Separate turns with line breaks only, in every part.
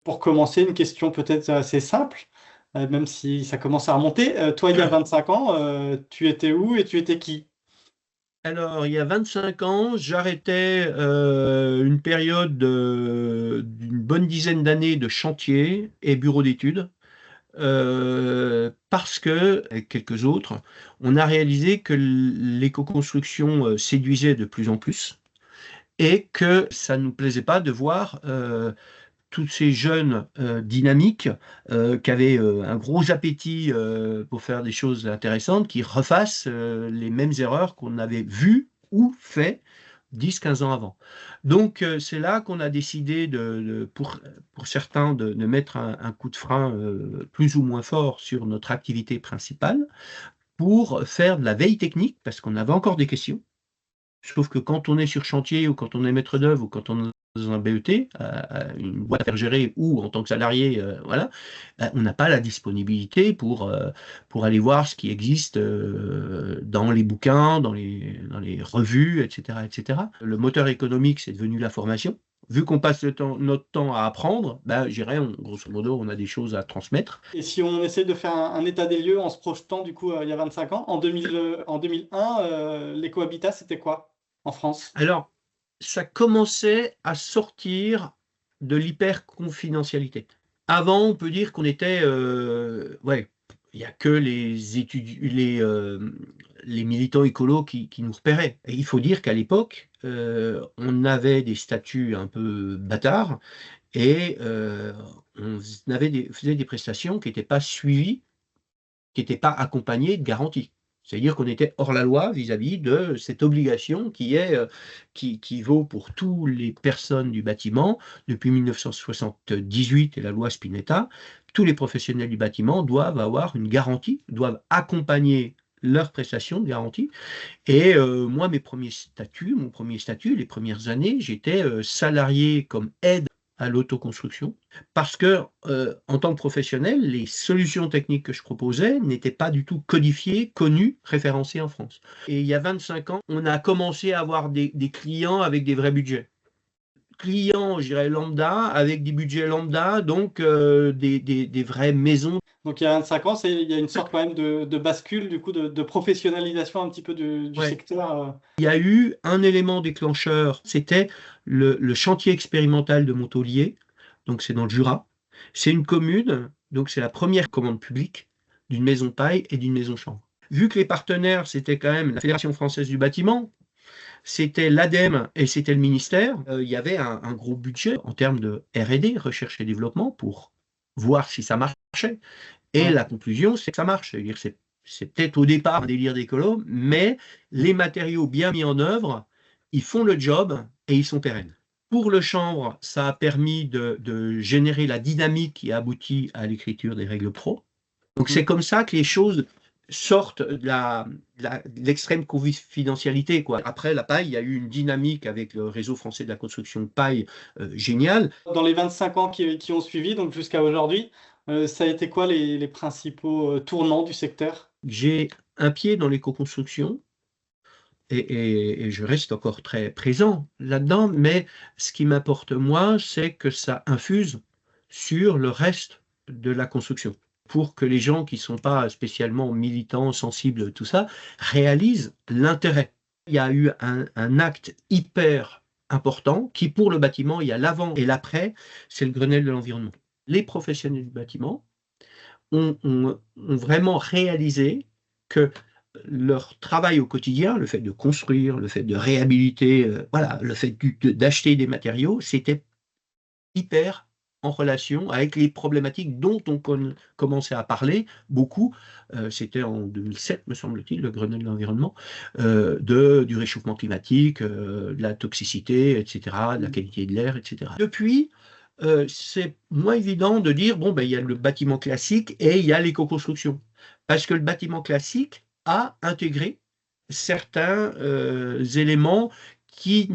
Pour commencer, une question peut-être assez simple, même si ça commence à remonter. Toi, il y a 25 ans, tu étais où et tu étais qui?
Alors, il y a 25 ans, j'arrêtais une période d'une bonne dizaine d'années de chantier et bureau d'études parce que, avec quelques autres, on a réalisé que l'éco-construction séduisait de plus en plus et que ça ne nous plaisait pas de voir tous ces jeunes dynamiques qui avaient un gros appétit pour faire des choses intéressantes, qui refassent les mêmes erreurs qu'on avait vues ou fait 10, 15 ans avant. Donc c'est là qu'on a décidé pour certains de mettre un coup de frein plus ou moins fort sur notre activité principale pour faire de la veille technique, parce qu'on avait encore des questions. Sauf que quand on est sur chantier ou quand on est maître d'œuvre ou quand on est dans un BET, une boîte à faire gérer ou en tant que salarié, voilà, on n'a pas la disponibilité pour aller voir ce qui existe dans les bouquins, dans les revues, etc., etc. Le moteur économique, c'est devenu la formation. Vu qu'on passe notre temps à apprendre, ben, grosso modo, on a des choses à transmettre.
Et si on essaie de faire un état des lieux en se projetant, du coup, il y a 25 ans, en 2001, l'écohabitat, c'était quoi en France?
Alors, ça commençait à sortir de l'hyper-confidentialité. Avant, on peut dire qu'on était, ouais, il n'y a que les militants écolos qui nous repéraient. Et il faut dire qu'à l'époque, on avait des statuts un peu bâtards et faisait des prestations qui n'étaient pas suivies, qui n'étaient pas accompagnées de garanties. C'est-à-dire qu'on était hors la loi vis-à-vis de cette obligation qui vaut pour toutes les personnes du bâtiment depuis 1978 et la loi Spinetta. Tous les professionnels du bâtiment doivent avoir une garantie, doivent accompagner leurs prestations de garantie. Et moi, mon premier statut, les premières années, j'étais salarié comme aide à l'autoconstruction, parce que en tant que professionnel, les solutions techniques que je proposais n'étaient pas du tout codifiées, connues, référencées en France. Et il y a 25 ans, on a commencé à avoir des clients avec des vrais budgets. Clients, je dirais lambda, avec des budgets lambda, donc des vraies maisons.
Donc il y a 25 ans, il y a une sorte quand même de bascule, du coup, de professionnalisation un petit peu du
Ouais.
secteur.
Il y a eu un élément déclencheur, c'était le chantier expérimental de Montaulier, donc c'est dans le Jura. C'est une commune, donc c'est la première commande publique d'une maison paille et d'une maison chambre. Vu que les partenaires, c'était quand même la Fédération française du bâtiment, c'était l'ADEME et c'était le ministère, il y avait un gros budget en termes de R&D, recherche et développement, pour voir si ça marchait. Et
Ouais.
la conclusion, c'est que ça marche. C'est-à-dire, c'est peut-être au départ un délire d'écolo, mais les matériaux bien mis en œuvre, ils font le job et ils sont pérennes. Pour le chanvre, ça a permis de générer la dynamique qui aboutit à l'écriture des règles pro. Donc c'est
Mm.
comme ça que les choses sortent de l'extrême confidentialité, quoi. Après la paille, il y a eu une dynamique avec le réseau français de la construction de paille géniale.
Dans les 25 ans qui ont suivi, donc jusqu'à aujourd'hui, ça a été quoi les principaux tournants du secteur?
J'ai un pied dans l'éco-construction, et je reste encore très présent là-dedans, mais ce qui m'importe moi, c'est que ça infuse sur le reste de la construction, pour que les gens qui ne sont pas spécialement militants, sensibles, tout ça, réalisent l'intérêt. Il y a eu un acte hyper important qui, pour le bâtiment, il y a l'avant et l'après, c'est le Grenelle de l'environnement. Les professionnels du bâtiment ont vraiment réalisé que leur travail au quotidien, le fait de construire, le fait de réhabiliter, voilà, le fait d'acheter des matériaux, c'était hyper en relation avec les problématiques dont on commençait à parler beaucoup. C'était en 2007, me semble-t-il, le Grenelle de l'environnement, du réchauffement climatique, de la toxicité, etc., de la qualité de l'air, etc. Depuis, c'est moins évident de dire, bon, ben, il y a le bâtiment classique et il y a l'éco-construction. Parce que le bâtiment classique a intégré certains éléments qui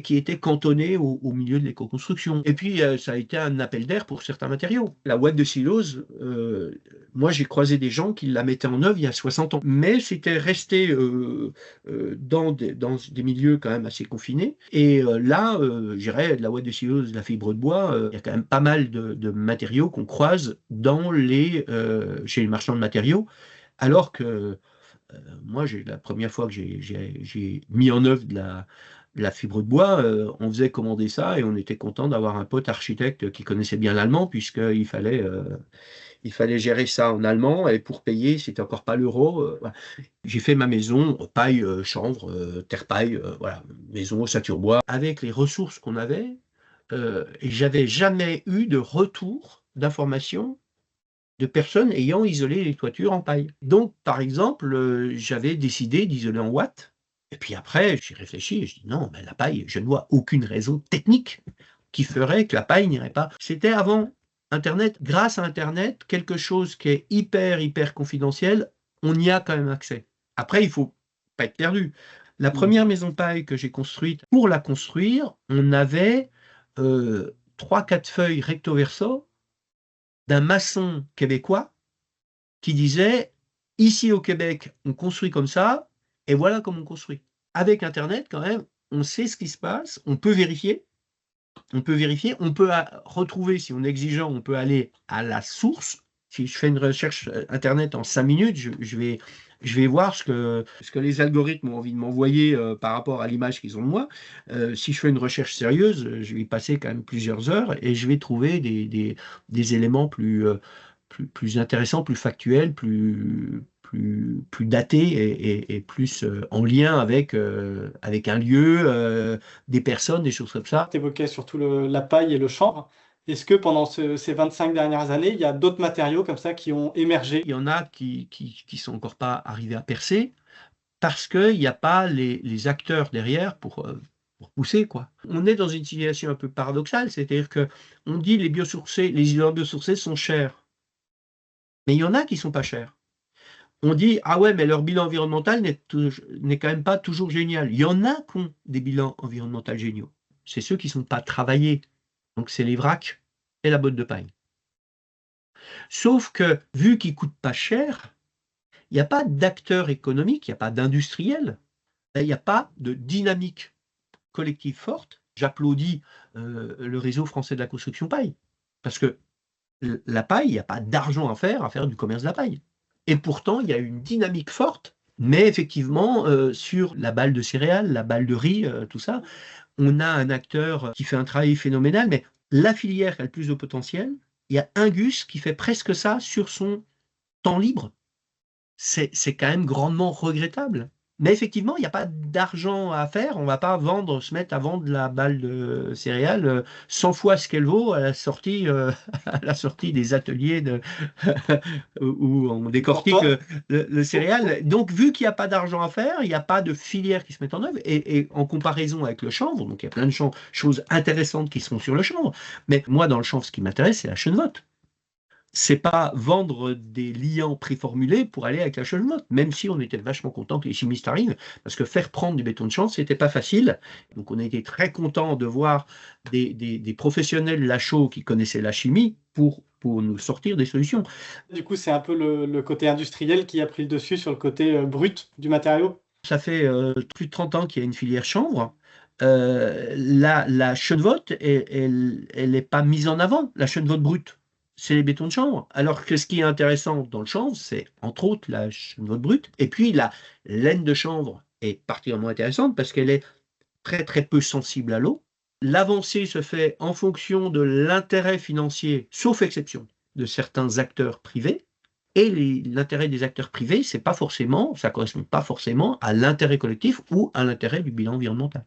était cantonné au milieu de l'éco-construction. Et puis, ça a été un appel d'air pour certains matériaux. La ouate de cellulose, moi, j'ai croisé des gens qui la mettaient en œuvre il y a 60 ans. Mais c'était resté dans des milieux quand même assez confinés. Et là, je dirais, de la ouate de cellulose, de la fibre de bois, il y a quand même pas mal de matériaux qu'on croise chez les marchands de matériaux, alors que moi, la première fois que j'ai mis en œuvre de la fibre de bois, on faisait commander ça et on était content d'avoir un pote architecte qui connaissait bien l'allemand, il fallait gérer ça en allemand, et pour payer, c'était encore pas l'euro. Voilà. J'ai fait ma maison, paille, chanvre, terre-paille, voilà, maison, ossature bois, avec les ressources qu'on avait, et j'avais jamais eu de retour d'informations de personnes ayant isolé les toitures en paille. Donc, par exemple, j'avais décidé d'isoler en watts. Et puis après, j'ai réfléchi et je dis non, mais la paille, je ne vois aucune raison technique qui ferait que la paille n'irait pas. C'était avant Internet. Grâce à Internet, quelque chose qui est hyper confidentiel, on y a quand même accès. Après, il faut pas être perdu. La première maison paille que j'ai construite, pour la construire, on avait 3-4 feuilles recto verso d'un maçon québécois qui disait ici au Québec, on construit comme ça, et voilà comment on construit. Avec Internet, quand même, on sait ce qui se passe, on peut vérifier, on peut retrouver, si on est exigeant, on peut aller à la source. Si je fais une recherche Internet en 5 minutes, je vais voir ce que les algorithmes ont envie de m'envoyer par rapport à l'image qu'ils ont de moi. Si je fais une recherche sérieuse, je vais y passer quand même plusieurs heures et je vais trouver des éléments plus intéressants, plus factuels, plus datés et plus en lien avec un lieu, des personnes, des choses comme ça.
Tu évoquais surtout la paille et le chanvre. Est-ce que pendant ces 25 dernières années, il y a d'autres matériaux comme ça qui ont émergé?
Il y en a qui sont encore pas arrivés à percer parce qu'il n'y a pas les acteurs derrière pour pousser, quoi. On est dans une situation un peu paradoxale, c'est-à-dire que on dit les isolants biosourcés sont chers, mais il y en a qui sont pas chers. On dit ah ouais, mais leur bilan environnemental n'est quand même pas toujours génial. Il y en a qui ont des bilans environnementaux géniaux. C'est ceux qui ne sont pas travaillés. Donc c'est les vracs et la botte de paille. Sauf que vu qu'ils ne coûtent pas cher, il n'y a pas d'acteurs économiques, il n'y a pas d'industriels, il n'y a pas de dynamique collective forte. J'applaudis le réseau français de la construction paille, parce que la paille, il n'y a pas d'argent à faire du commerce de la paille. Et pourtant, il y a une dynamique forte, mais effectivement, sur la balle de céréales, la balle de riz, tout ça, on a un acteur qui fait un travail phénoménal, mais la filière qui a le plus de potentiel, il y a Ingus qui fait presque ça sur son temps libre. C'est quand même grandement regrettable. Mais effectivement, il n'y a pas d'argent à faire. On ne va pas se mettre à vendre la balle de céréales 100 fois ce qu'elle vaut à la sortie, à la sortie des ateliers où on décortique le céréal. Donc, vu qu'il n'y a pas d'argent à faire, il n'y a pas de filière qui se met en œuvre. Et en comparaison avec le chanvre, donc il y a plein de choses intéressantes qui sont sur le chanvre. Mais moi, dans le chanvre, ce qui m'intéresse, c'est la chenoute. C'est pas vendre des liants préformulés pour aller avec la chenoute, même si on était vachement content que les chimistes arrivent, parce que faire prendre du béton de chanvre, c'était pas facile. Donc on a été très content de voir des professionnels de la chaux qui connaissaient la chimie pour nous sortir des solutions.
Du coup, c'est un peu le côté industriel qui a pris le dessus sur le côté brut du matériau.
Ça fait plus de 30 ans qu'il y a une filière chanvre. La chenoute, elle n'est pas mise en avant, la chenoute brute. C'est les bétons de chanvre. Alors que ce qui est intéressant dans le chanvre, c'est entre autres la chenoute brute. Et puis la laine de chanvre est particulièrement intéressante parce qu'elle est très peu sensible à l'eau. L'avancée se fait en fonction de l'intérêt financier, sauf exception, de certains acteurs privés. Et l'intérêt des acteurs privés, ça ne correspond pas forcément à l'intérêt collectif ou à l'intérêt du bilan environnemental.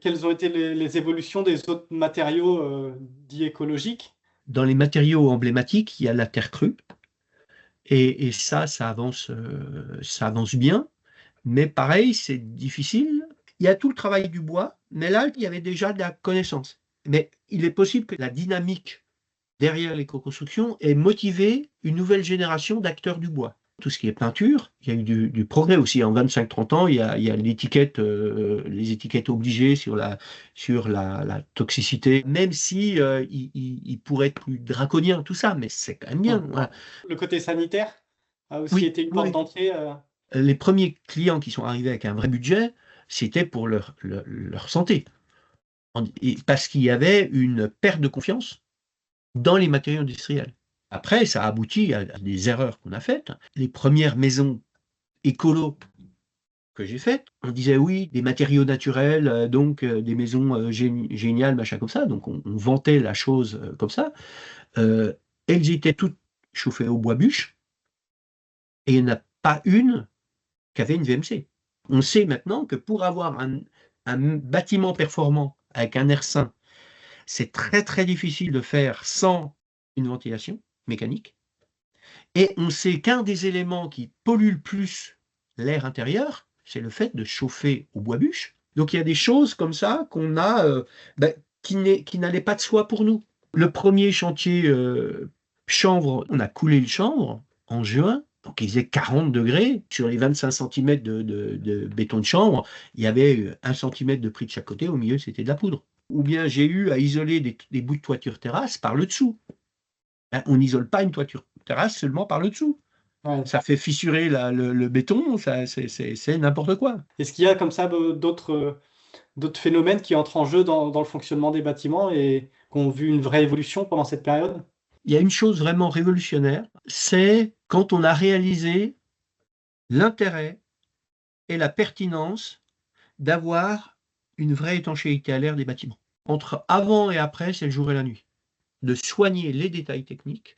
Quelles ont été les évolutions des autres matériaux dits écologiques?
Dans les matériaux emblématiques, il y a la terre crue. Et ça avance bien. Mais pareil, c'est difficile. Il y a tout le travail du bois, mais là, il y avait déjà de la connaissance. Mais il est possible que la dynamique derrière l'éco-construction ait motivé une nouvelle génération d'acteurs du bois. Tout ce qui est peinture, il y a eu du progrès aussi. En 25-30 ans, il y a l'étiquette, les étiquettes obligées sur la toxicité, même si il pourrait être plus draconien, tout ça, mais c'est quand même bien. Voilà.
Le côté sanitaire a aussi
Oui,
été une porte
oui.
d'entrée.
Les premiers clients qui sont arrivés avec un vrai budget, c'était pour leur santé. Parce qu'il y avait une perte de confiance dans les matériaux industriels. Après, ça a abouti à des erreurs qu'on a faites. Les premières maisons écolo que j'ai faites, on disait oui, des matériaux naturels, donc des maisons géniales, machin comme ça. Donc on vantait la chose comme ça. Elles étaient toutes chauffées au bois bûche et il n'y en a pas une qui avait une VMC. On sait maintenant que pour avoir un bâtiment performant avec un air sain, c'est très très difficile de faire sans une ventilation mécanique. Et on sait qu'un des éléments qui pollue le plus l'air intérieur, c'est le fait de chauffer au bois bûche. Donc il y a des choses comme ça qu'on a qui n'allaient pas de soi pour nous. Le premier chantier chanvre, on a coulé le chanvre en juin. Donc il faisait 40 degrés. Sur les 25 cm de béton de chanvre, il y avait 1 cm de pris de chaque côté. Au milieu, c'était de la poudre. Ou bien j'ai eu à isoler des bouts de toiture terrasse par le dessous. On n'isole pas une toiture terrasse seulement par le dessous.
Ouais.
Ça fait fissurer le béton, c'est n'importe quoi.
Est-ce qu'il y a comme ça d'autres phénomènes qui entrent en jeu dans le fonctionnement des bâtiments et qui ont vu une vraie évolution pendant cette période?
Il y a une chose vraiment révolutionnaire, c'est quand on a réalisé l'intérêt et la pertinence d'avoir une vraie étanchéité à l'air des bâtiments. Entre avant et après, c'est le jour et la nuit. De soigner les détails techniques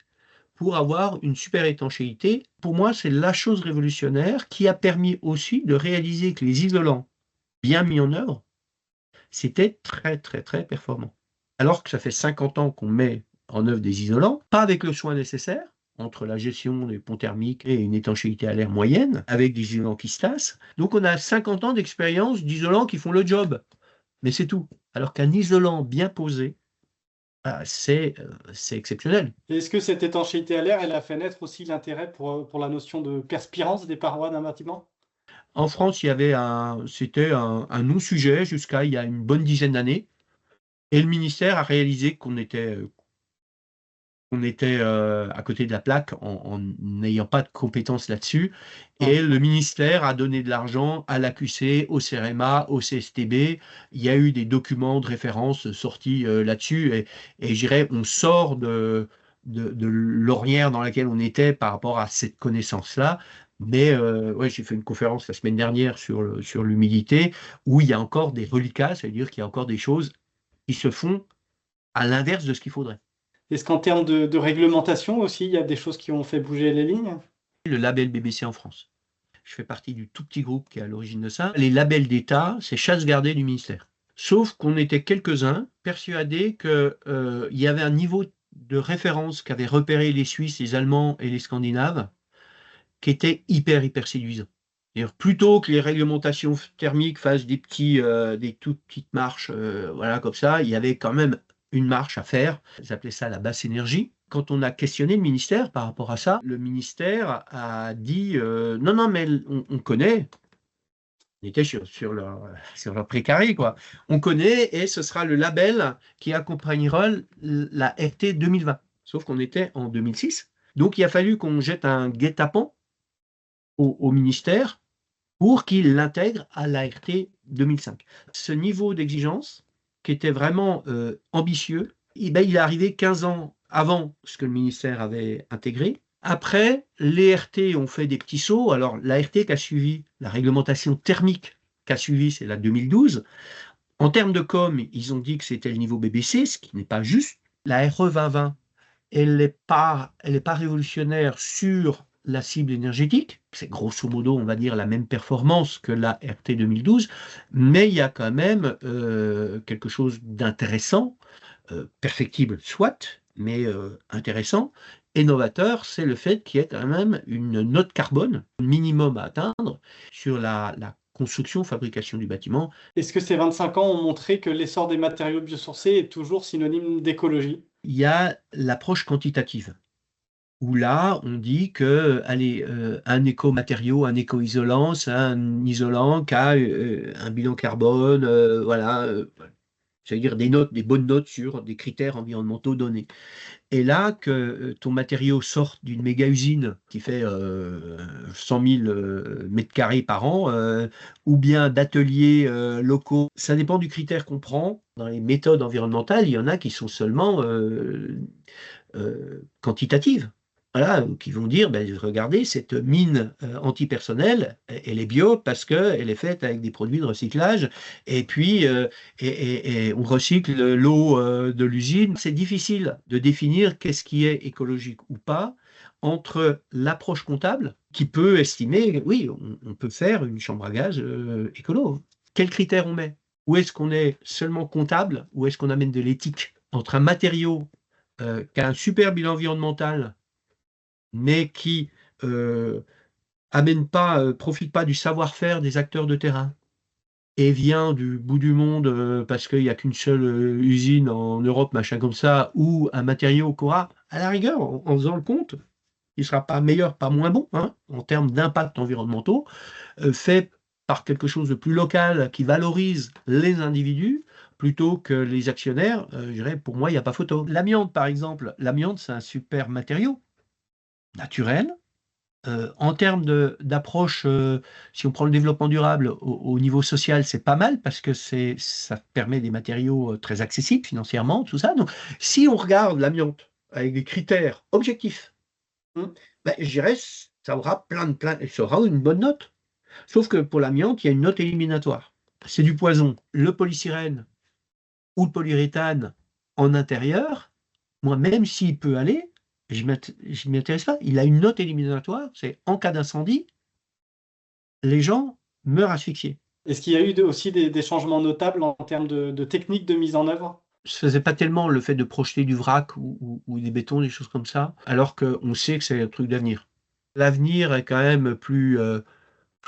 pour avoir une super étanchéité. Pour moi, c'est la chose révolutionnaire qui a permis aussi de réaliser que les isolants bien mis en œuvre, c'était très très très performant. Alors que ça fait 50 ans qu'on met en œuvre des isolants, pas avec le soin nécessaire, entre la gestion des ponts thermiques et une étanchéité à l'air moyenne, avec des isolants qui se tassent. Donc on a 50 ans d'expérience d'isolants qui font le job, mais c'est tout. Alors qu'un isolant bien posé, c'est exceptionnel.
Et est-ce que cette étanchéité à l'air, elle a fait naître aussi l'intérêt pour la notion de perspirance des parois d'un bâtiment?
En France, c'était un non-sujet jusqu'à il y a une bonne dizaine d'années. Et le ministère a réalisé qu'on était à côté de la plaque en n'ayant pas de compétences là-dessus. Et le ministère a donné de l'argent à l'AQC, au CEREMA, au CSTB. Il y a eu des documents de référence sortis là-dessus. Et je dirais, on sort de l'ornière dans laquelle on était par rapport à cette connaissance-là. Mais ouais, j'ai fait une conférence la semaine dernière sur l'humidité, où il y a encore des reliquats, c'est-à-dire qu'il y a encore des choses qui se font à l'inverse de ce qu'il faudrait.
Est-ce qu'en termes de réglementation aussi, il y a des choses qui ont fait bouger les lignes?
Le label BBC en France. Je fais partie du tout petit groupe qui est à l'origine de ça. Les labels d'État, c'est chasse gardée du ministère. Sauf qu'on était quelques-uns persuadés qu'il y avait un niveau de référence qu'avaient repéré les Suisses, les Allemands et les Scandinaves qui était hyper, hyper séduisant. D'ailleurs, plutôt que les réglementations thermiques fassent des toutes petites marches, voilà, comme ça, il y avait quand même une marche à faire. Ils appelaient ça la basse énergie. Quand on a questionné le ministère par rapport à ça, le ministère a dit non, non, mais on connaît. On était sur leur précaré, quoi. On connaît et ce sera le label qui accompagnera la RT 2020. Sauf qu'on était en 2006. Donc, il a fallu qu'on jette un guet-apens au ministère pour qu'il l'intègre à l'ART 2005. Ce niveau d'exigence, qui était vraiment ambitieux, il est arrivé 15 ans avant ce que le ministère avait intégré. Après, les RT ont fait des petits sauts. Alors, la RT qui a suivi, la réglementation thermique qui a suivi, c'est la 2012. En termes de com, ils ont dit que c'était le niveau BBC, ce qui n'est pas juste. La RE 2020, elle n'est pas révolutionnaire sur la cible énergétique. C'est grosso modo, on va dire, la même performance que la RT 2012, mais il y a quand même quelque chose d'intéressant, perfectible soit, mais intéressant, et novateur, c'est le fait qu'il y ait quand même une note carbone minimum à atteindre sur la construction, fabrication du bâtiment.
Est-ce que ces 25 ans ont montré que l'essor des matériaux biosourcés est toujours synonyme d'écologie?
Il y a l'approche quantitative. où là, on dit que, allez, un écomatériau, un éco-isolant, c'est un isolant qui a un bilan carbone, voilà, c'est-à-dire des notes, des bonnes notes sur des critères environnementaux donnés. Et là, que ton matériau sorte d'une méga usine qui fait 100 000 mètres carrés par an, ou bien d'ateliers locaux, ça dépend du critère qu'on prend. Dans les méthodes environnementales, il y en a qui sont seulement quantitatives. Voilà, qui vont dire, ben, regardez, cette mine antipersonnelle, elle est bio parce qu'elle est faite avec des produits de recyclage, et puis et on recycle l'eau de l'usine. C'est difficile de définir qu'est-ce qui est écologique ou pas entre l'approche comptable, qui peut estimer, oui, on peut faire une chambre à gaz écolo. Quels critères on met? Où est-ce qu'on est seulement comptable, ou est-ce qu'on amène de l'éthique? Entre un matériau qui a un super bilan environnemental, mais qui euh, profite pas du savoir-faire des acteurs de terrain, et vient du bout du monde parce qu'il n'y a qu'une seule usine en Europe, machin comme ça, ou un matériau qu'aura, à la rigueur, en faisant le compte, il ne sera pas meilleur, pas moins bon, hein, en termes d'impact environnementaux, fait par quelque chose de plus local qui valorise les individus plutôt que les actionnaires, je dirais, pour moi, il n'y a pas photo. L'amiante, par exemple, l'amiante, c'est un super matériau naturel. En termes d'approche, si on prend le développement durable au niveau social, c'est pas mal parce que ça permet des matériaux très accessibles financièrement, tout ça. Donc, si on regarde l'amiante avec des critères objectifs,
Hmm.
ben, je dirais ça aura ça aura une bonne note. Sauf que pour l'amiante, il y a une note éliminatoire. C'est du poison. Le polystyrène ou le polyuréthane en intérieur, moi, même s'il peut aller, je ne m'y intéresse pas. Il a une note éliminatoire, c'est en cas d'incendie, les gens meurent asphyxiés.
Est-ce qu'il y a eu aussi des changements notables en termes de technique de mise en œuvre?
Je ne faisais pas tellement le fait de projeter du vrac ou des bétons, des choses comme ça, alors qu'on sait que c'est un truc d'avenir. L'avenir est quand même plus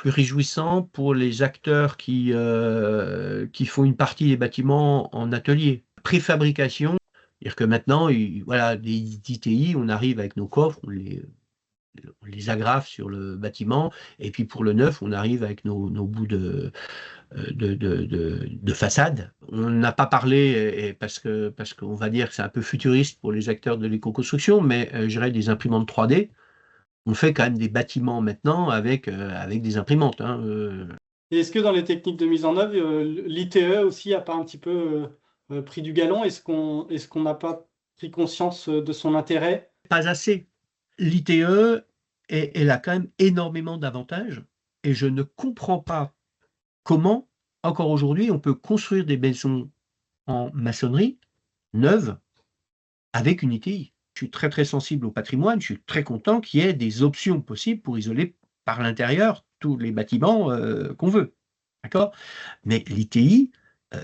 réjouissant pour les acteurs qui font une partie des bâtiments en atelier. Préfabrication, c'est-à-dire que maintenant, voilà, des ITI, on arrive avec nos coffres, on les agrafe sur le bâtiment, et puis pour le neuf, on arrive avec nos bouts de façade. On n'a pas parlé, parce qu'on va dire que c'est un peu futuriste pour les acteurs de l'éco-construction, mais je dirais des imprimantes 3D. On fait quand même des bâtiments maintenant avec des imprimantes, hein.
Et est-ce que dans les techniques de mise en œuvre, l'ITE aussi a pas un petit peu pris du galon? Est-ce qu'on n'a pas pris conscience de son intérêt?
Pas assez. L'ITE, elle a quand même énormément d'avantages, et je ne comprends pas comment, encore aujourd'hui, on peut construire des maisons en maçonnerie neuves avec une ITI. Je suis très très sensible au patrimoine, je suis très content qu'il y ait des options possibles pour isoler par l'intérieur tous les bâtiments qu'on veut. D'accord? Mais l'ITI,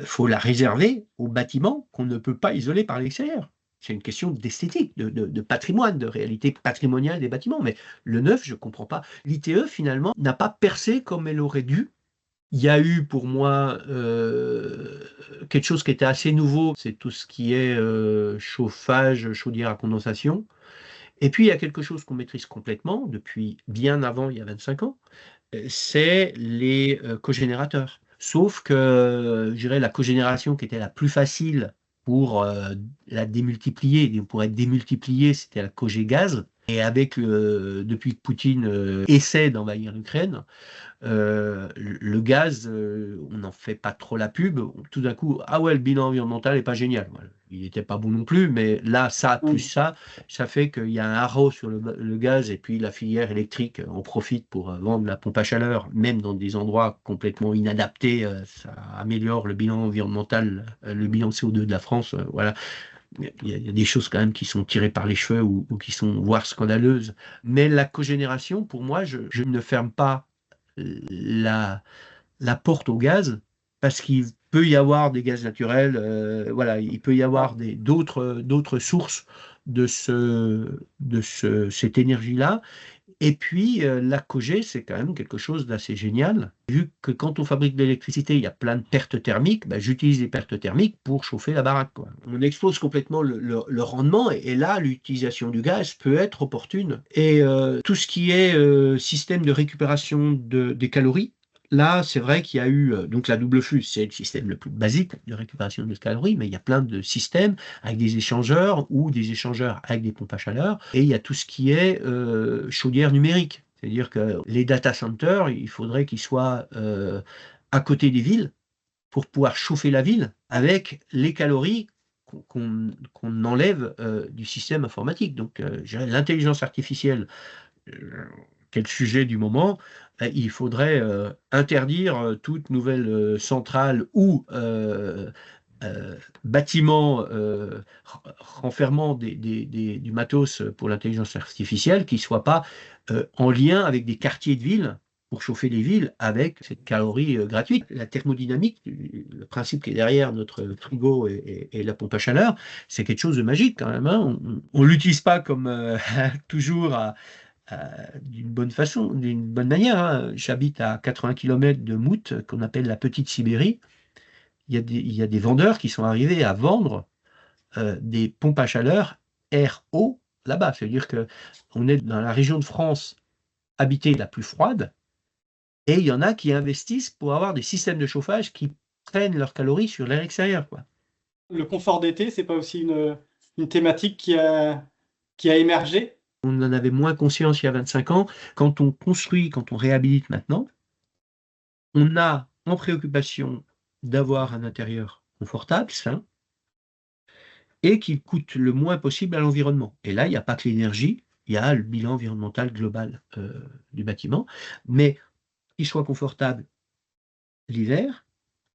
faut la réserver aux bâtiments qu'on ne peut pas isoler par l'extérieur. C'est une question d'esthétique, de patrimoine, de réalité patrimoniale des bâtiments. Mais le neuf, je ne comprends pas. L'ITE, finalement, n'a pas percé comme elle aurait dû. Il y a eu pour moi quelque chose qui était assez nouveau, c'est tout ce qui est chauffage, chaudière à condensation. Et puis il y a quelque chose qu'on maîtrise complètement depuis bien avant, il y a 25 ans, c'est les cogénérateurs. Sauf que, je dirais, la cogénération qui était la plus facile pour la démultiplier, pour être démultipliée, c'était la cogé-gaz. Et avec, depuis que Poutine essaie d'envahir l'Ukraine, le gaz, on n'en fait pas trop la pub. Tout d'un coup, ah ouais, le bilan environnemental n'est pas génial. Voilà. Il n'était pas bon non plus, mais là, ça, plus
Hmm.
ça fait qu'il y a un haro sur le gaz, et puis la filière électrique en profite pour vendre la pompe à chaleur, même dans des endroits complètement inadaptés. Ça améliore le bilan environnemental, le bilan CO2 de la France. Voilà. Il y a des choses quand même qui sont tirées par les cheveux, ou qui sont voire scandaleuses. Mais la cogénération, pour moi, je ne ferme pas la, la porte au gaz, parce qu'il peut y avoir des gaz naturels, voilà, il peut y
Ouais.
avoir d'autres sources cette énergie-là. Et puis, la cogé, c'est quand même quelque chose d'assez génial. Vu que quand on fabrique de l'électricité, il y a plein de pertes thermiques, ben, j'utilise les pertes thermiques pour chauffer la baraque, quoi. On explose complètement le rendement, et là, l'utilisation du gaz peut être opportune. Et tout ce qui est système de récupération des calories, là, c'est vrai qu'il y a eu, donc la double flux, c'est le système le plus basique de récupération de calories, mais il y a plein de systèmes avec des échangeurs ou des échangeurs avec des pompes à chaleur. Et il y a tout ce qui est chaudière numérique. C'est-à-dire que les data centers, il faudrait qu'ils soient à côté des villes pour pouvoir chauffer la ville avec les calories qu'on enlève du système informatique. Donc, je dirais, l'intelligence artificielle, qui est le sujet du moment, il faudrait interdire toute nouvelle centrale ou bâtiment renfermant du matos pour l'intelligence artificielle qui ne soit pas en lien avec des quartiers de ville pour chauffer les villes avec cette calorie gratuite. La thermodynamique, le principe qui est derrière notre frigo et la pompe à chaleur, c'est quelque chose de magique quand même, hein. On ne l'utilise pas comme toujours d'une bonne façon, d'une bonne manière, hein. J'habite à 80 km de Mout, qu'on appelle la Petite Sibérie. Il y a des vendeurs qui sont arrivés à vendre des pompes à chaleur RO là-bas. C'est-à-dire qu'on est dans la région de France habitée la plus froide, et il y en a qui investissent pour avoir des systèmes de chauffage qui prennent leurs calories sur l'air extérieur, quoi.
Le confort d'été, c'est pas aussi une thématique qui a émergé?
On en avait moins conscience il y a 25 ans. Quand on construit, quand on réhabilite maintenant, on a en préoccupation d'avoir un intérieur confortable, sain, et qui coûte le moins possible à l'environnement. Et là, il n'y a pas que l'énergie, il y a le bilan environnemental global du bâtiment, mais qu'il soit confortable l'hiver,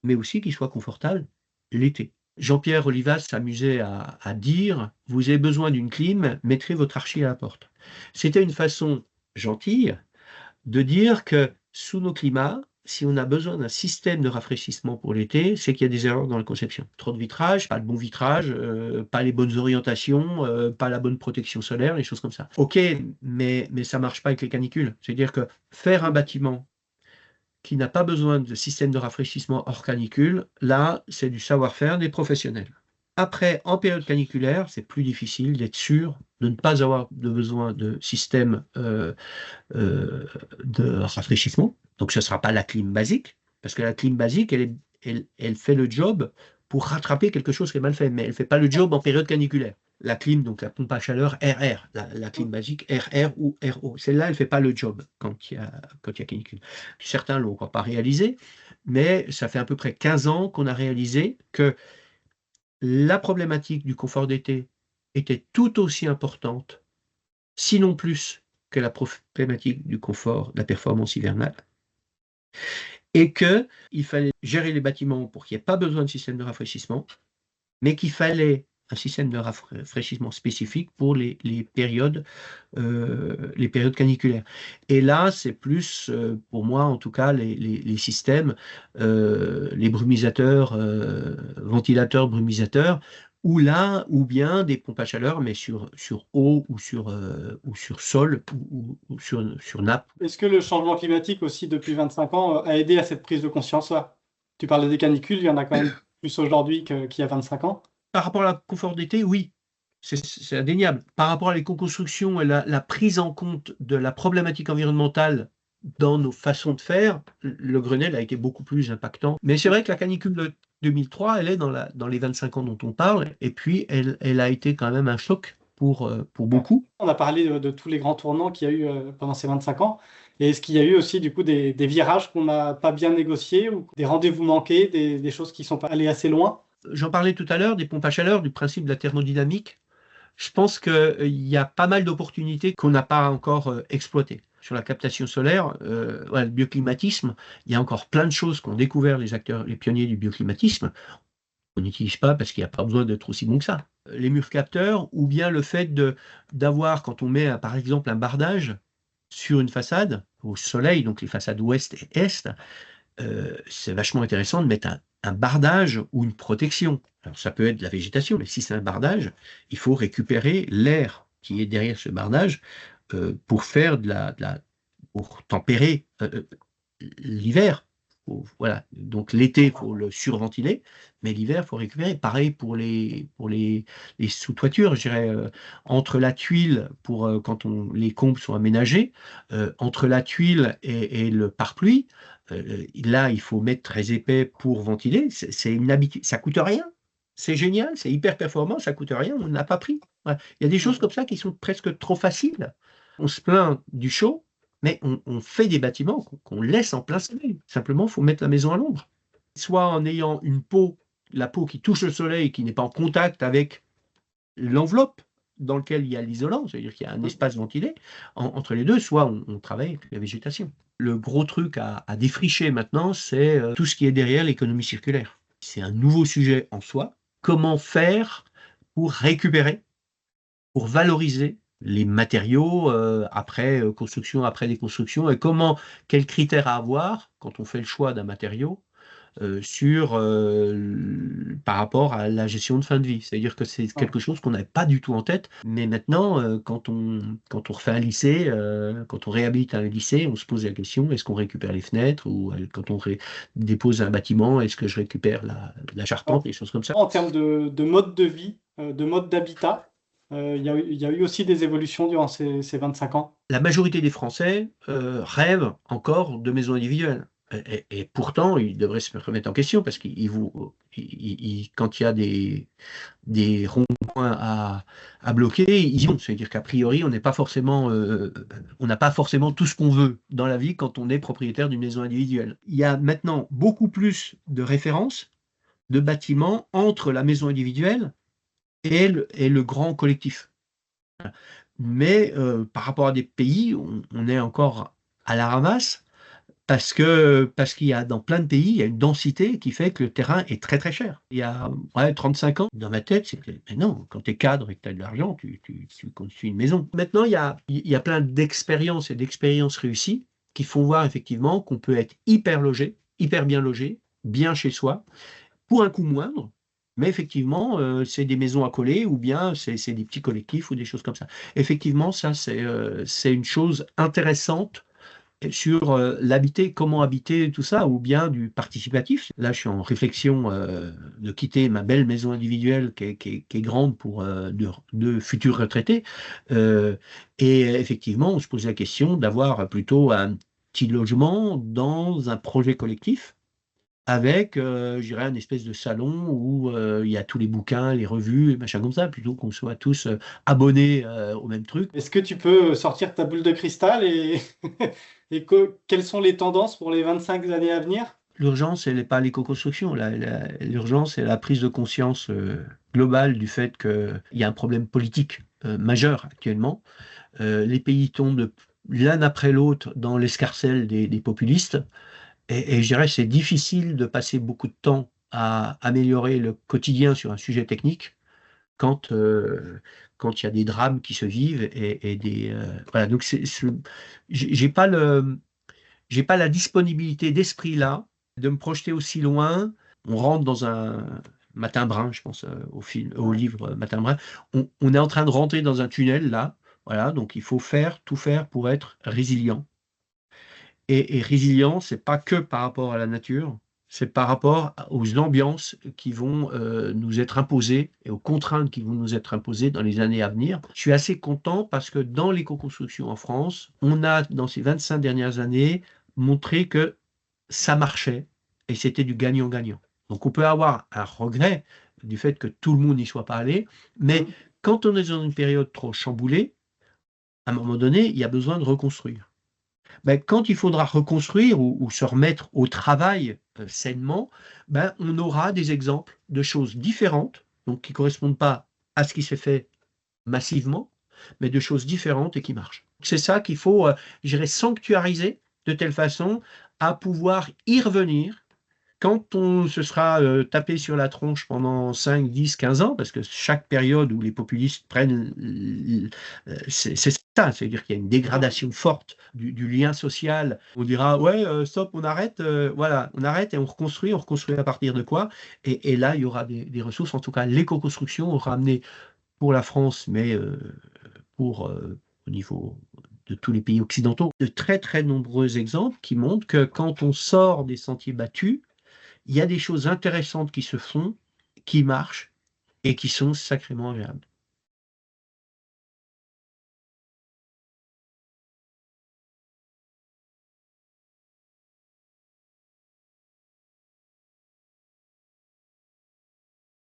mais aussi qu'il soit confortable l'été. Jean-Pierre Olivas s'amusait à dire « Vous avez besoin d'une clim, mettrez votre archi à la porte ». C'était une façon gentille de dire que sous nos climats, si on a besoin d'un système de rafraîchissement pour l'été, c'est qu'il y a des erreurs dans la conception. Trop de vitrage, pas le bon vitrage, pas les bonnes orientations, pas la bonne protection solaire, les choses comme ça. Ok, mais ça ne marche pas avec les canicules. C'est-à-dire que faire un bâtiment qui n'a pas besoin de système de rafraîchissement hors canicule, là, c'est du savoir-faire des professionnels. Après, en période caniculaire, c'est plus difficile d'être sûr de ne pas avoir besoin de système de rafraîchissement. Donc, ce ne sera pas la clim basique, parce que la clim basique, elle fait le job pour rattraper quelque chose qui est mal fait, mais elle ne fait pas le job en période caniculaire. La clim, donc la pompe à chaleur RR, la clim basique RR ou RO, celle-là, elle ne fait pas le job quand il y a canicule. Certains ne l'ont encore pas réalisé, mais ça fait à peu près 15 ans qu'on a réalisé que la problématique du confort d'été était tout aussi importante, sinon plus, que la problématique du confort, de la performance hivernale, et qu'il fallait gérer les bâtiments pour qu'il n'y ait pas besoin de système de rafraîchissement, mais qu'il fallait un système de rafraîchissement spécifique pour les périodes caniculaires. Et là, c'est plus, pour moi en tout cas, les systèmes, les brumisateurs, ventilateurs, brumisateurs, ou bien des pompes à chaleur, mais sur eau ou sur sol ou sur nappe.
Est-ce que le changement climatique aussi depuis 25 ans a aidé à cette prise de conscience-là? Tu parlais des canicules, il y en a quand même plus aujourd'hui qu'il y a 25 ans.
Par rapport à la confort d'été, oui, c'est indéniable. Par rapport à l'éco-construction et la prise en compte de la problématique environnementale dans nos façons de faire, le Grenelle a été beaucoup plus impactant. Mais c'est vrai que la canicule de 2003, elle est dans les 25 ans dont on parle, et puis elle a été quand même un choc pour beaucoup.
On a parlé de tous les grands tournants qu'il y a eu pendant ces 25 ans. Et est-ce qu'il y a eu aussi du coup des virages qu'on n'a pas bien négociés, ou des rendez-vous manqués, des choses qui ne sont pas allées assez loin?
J'en parlais tout à l'heure, des pompes à chaleur, du principe de la thermodynamique. Je pense qu'il y a pas mal d'opportunités qu'on n'a pas encore exploitées. Sur la captation solaire, le bioclimatisme, il y a encore plein de choses qu'ont découvert les acteurs, les pionniers du bioclimatisme. On n'utilise pas parce qu'il n'y a pas besoin d'être aussi bon que ça. Les murs capteurs, ou bien le fait d'avoir, quand on met par exemple un bardage sur une façade, au soleil, donc les façades ouest et est, c'est vachement intéressant de mettre un bardage ou une protection. Alors, ça peut être de la végétation, mais si c'est un bardage, il faut récupérer l'air qui est derrière ce bardage pour faire pour tempérer l'hiver. Voilà. Donc l'été, il faut le surventiler, mais l'hiver, il faut récupérer. Pareil pour les sous-toitures, je dirais, entre la tuile, quand les combles sont aménagés, entre la tuile et le pare-pluie, là, il faut mettre très épais pour ventiler. C'est une habitude, ça coûte rien. C'est génial, c'est hyper performant, ça coûte rien, on n'a pas pris. Voilà. Il y a des choses comme ça qui sont presque trop faciles. On se plaint du chaud, mais on fait des bâtiments qu'on laisse en plein soleil. Simplement, il faut mettre la maison à l'ombre. Soit en ayant la peau qui touche le soleil, qui n'est pas en contact avec l'enveloppe dans laquelle il y a l'isolant, c'est-à-dire qu'il y a un espace ventilé entre les deux, soit on travaille avec la végétation. Le gros truc à défricher maintenant, c'est tout ce qui est derrière l'économie circulaire. C'est un nouveau sujet en soi. Comment faire pour récupérer, pour valoriser les matériaux après construction, après déconstruction, et quels critères à avoir quand on fait le choix d'un matériau par rapport à la gestion de fin de vie. C'est-à-dire que c'est quelque chose qu'on n'avait pas du tout en tête, mais maintenant, quand on refait un lycée, quand on réhabilite un lycée, on se pose la question, est-ce qu'on récupère les fenêtres, ou quand on dépose un bâtiment, est-ce que je récupère la charpente, des choses comme ça.
En termes de mode de vie, de mode d'habitat, il y a eu aussi des évolutions durant ces 25 ans.
La majorité des Français rêvent encore de maisons individuelles. Et pourtant, ils devraient se remettre en question parce quand il y a des ronds-points à bloquer, ils y vont. C'est-à-dire qu'a priori, on n'a pas forcément tout ce qu'on veut dans la vie quand on est propriétaire d'une maison individuelle. Il y a maintenant beaucoup plus de références de bâtiments entre la maison individuelle et le grand collectif. Mais par rapport à des pays, on est encore à la ramasse parce qu'il y a dans plein de pays, il y a une densité qui fait que le terrain est très très cher. Il y a 35 ans, dans ma tête, c'était mais non, quand tu es cadre et que tu as de l'argent, tu construis une maison. Maintenant, il y a plein d'expériences et d'expériences réussies qui font voir effectivement qu'on peut être hyper bien logé, bien chez soi, pour un coût moindre. Mais effectivement, c'est des maisons à coller ou bien c'est des petits collectifs ou des choses comme ça. Effectivement, ça, c'est une chose intéressante sur l'habiter, comment habiter, tout ça, ou bien du participatif. Là, je suis en réflexion de quitter ma belle maison individuelle qui est grande pour deux futurs retraités. Et effectivement, on se pose la question d'avoir plutôt un petit logement dans un projet collectif avec, je dirais, une espèce de salon où il y a tous les bouquins, les revues, et machin comme ça, plutôt qu'on soit tous abonnés au même truc.
Est-ce que tu peux sortir ta boule de cristal et, quelles sont les tendances pour les 25 années à venir?
L'urgence, elle n'est pas l'éco-construction. L'urgence, c'est la prise de conscience globale du fait qu'il y a un problème politique majeur actuellement. Les pays tombent l'un après l'autre dans l'escarcelle des populistes. Et je dirais que c'est difficile de passer beaucoup de temps à améliorer le quotidien sur un sujet technique quand il y a des drames qui se vivent voilà. Donc j'ai pas la disponibilité d'esprit là de me projeter aussi loin. On rentre dans un Matin Brun, je pense au livre Matin Brun. On est en train de rentrer dans un tunnel là. Voilà, donc il faut tout faire pour être résilient. Et résilient, c'est pas que par rapport à la nature, c'est par rapport aux ambiances qui vont nous être imposées et aux contraintes qui vont nous être imposées dans les années à venir. Je suis assez content parce que dans l'éco-construction en France, on a, dans ces 25 dernières années, montré que ça marchait et c'était du gagnant-gagnant. Donc on peut avoir un regret du fait que tout le monde n'y soit pas allé, mais quand on est dans une période trop chamboulée, à un moment donné, il y a besoin de reconstruire. Quand il faudra reconstruire ou se remettre au travail sainement, on aura des exemples de choses différentes, donc qui ne correspondent pas à ce qui s'est fait massivement, mais de choses différentes et qui marchent. C'est ça qu'il faut, je dirais, sanctuariser de telle façon à pouvoir y revenir quand on se sera tapé sur la tronche pendant 5, 10, 15 ans, parce que chaque période où les populistes prennent, c'est ça, c'est-à-dire qu'il y a une dégradation forte du lien social. On dira, ouais, stop, on arrête, voilà, on arrête et on reconstruit à partir de quoi? Et là, il y aura des ressources, en tout cas, l'éco-construction aura amené pour la France, mais pour au niveau de tous les pays occidentaux, de très très nombreux exemples qui montrent que quand on sort des sentiers battus, il y a des choses intéressantes qui se font, qui marchent et qui sont sacrément agréables.